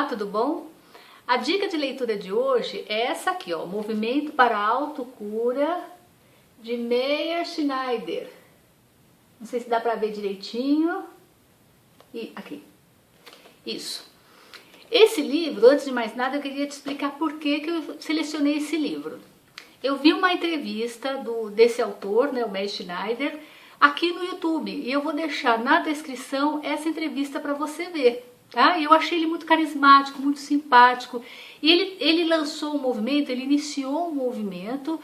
tudo bom? A dica de leitura de hoje é essa aqui, ó, Movimento para a Autocura, de Meyer Schneider. Não sei se dá para ver direitinho. E aqui. Isso. Esse livro, antes de mais nada, eu queria te explicar por que eu selecionei esse livro. Eu vi uma entrevista desse autor, né, o Meyer Schneider, aqui no YouTube. E eu vou deixar na descrição essa entrevista para você ver. Tá? Eu achei ele muito carismático, muito simpático. E ele lançou um movimento, ele iniciou um movimento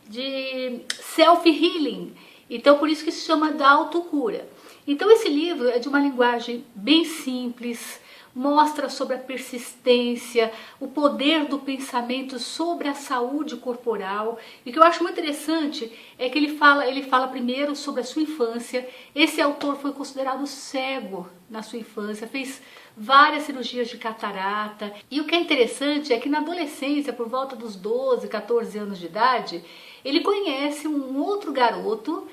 de self-healing. Então, por isso que se chama da autocura. Então, esse livro é de uma linguagem bem simples, mostra sobre a persistência, o poder do pensamento sobre a saúde corporal. E o que eu acho muito interessante é que ele fala primeiro sobre a sua infância. Esse autor foi considerado cego na sua infância, fez várias cirurgias de catarata. E o que é interessante é que na adolescência, por volta dos 12, 14 anos de idade, ele conhece um outro garoto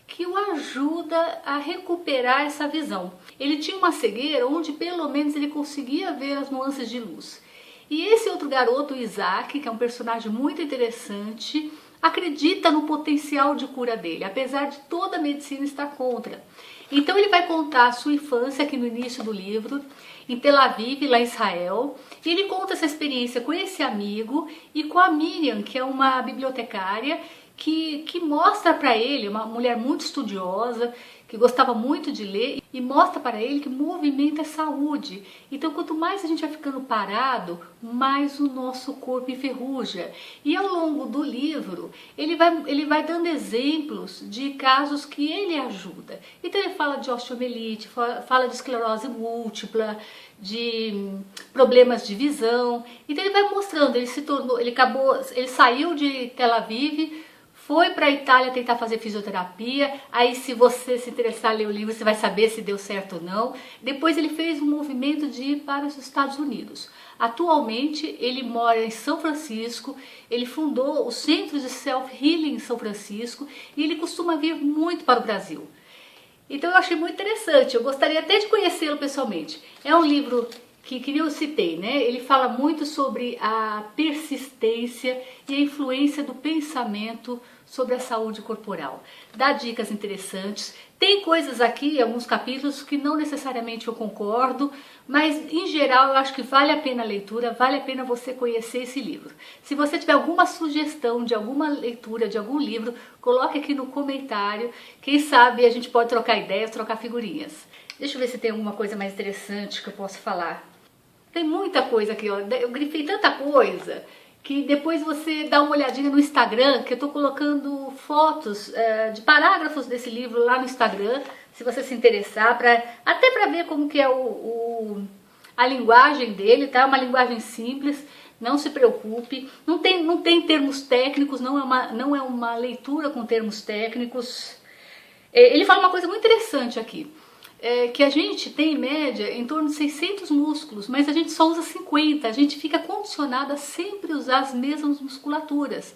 que o ajuda a recuperar essa visão. Ele tinha uma cegueira onde pelo menos ele conseguia ver as nuances de luz. E esse outro garoto, o Isaac, que é um personagem muito interessante, acredita no potencial de cura dele, apesar de toda a medicina estar contra. Então ele vai contar a sua infância aqui no início do livro, em Tel Aviv, lá em Israel. E ele conta essa experiência com esse amigo e com a Miriam, que é uma bibliotecária, que mostra para ele, uma mulher muito estudiosa, que gostava muito de ler, e mostra para ele que movimento é saúde. Então, quanto mais a gente vai ficando parado, mais o nosso corpo enferruja. E ao longo do livro, ele vai dando exemplos de casos que ele ajuda. Então, ele fala de osteomielite, fala de esclerose múltipla, de problemas de visão. Então, ele vai mostrando, ele saiu de Tel Aviv, foi para a Itália tentar fazer fisioterapia. Aí, se você se interessar em ler o livro, você vai saber se deu certo ou não. Depois ele fez um movimento de ir para os Estados Unidos. Atualmente ele mora em São Francisco, ele fundou o Centro de Self-Healing em São Francisco e ele costuma vir muito para o Brasil. Então eu achei muito interessante, eu gostaria até de conhecê-lo pessoalmente. É um livro que eu citei, né? Ele fala muito sobre a persistência e a influência do pensamento sobre a saúde corporal. Dá dicas interessantes. Tem coisas aqui, alguns capítulos, que não necessariamente eu concordo, mas em geral eu acho que vale a pena a leitura, vale a pena você conhecer esse livro. Se você tiver alguma sugestão de alguma leitura, de algum livro, coloque aqui no comentário. Quem sabe a gente pode trocar ideias, trocar figurinhas. Deixa eu ver se tem alguma coisa mais interessante que eu posso falar. Tem muita coisa aqui, ó. Eu grifei tanta coisa que depois você dá uma olhadinha no Instagram, que eu tô colocando fotos de parágrafos desse livro lá no Instagram, se você se interessar, até para ver como que é a linguagem dele, tá? Uma linguagem simples, não se preocupe. Não tem termos técnicos, não é uma leitura com termos técnicos. Ele fala uma coisa muito interessante aqui. Que a gente tem em média em torno de 600 músculos, mas a gente só usa 50, a gente fica condicionado a sempre usar as mesmas musculaturas.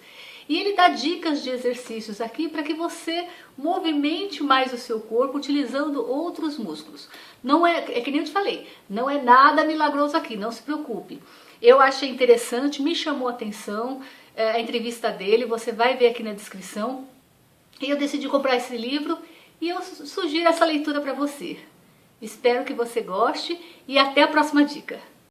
E ele dá dicas de exercícios aqui para que você movimente mais o seu corpo utilizando outros músculos. Não é que nem eu te falei, não é nada milagroso aqui, não se preocupe. Eu achei interessante, me chamou a atenção a entrevista dele, você vai ver aqui na descrição. E eu decidi comprar esse livro e eu sugiro essa leitura para você. Espero que você goste e até a próxima dica.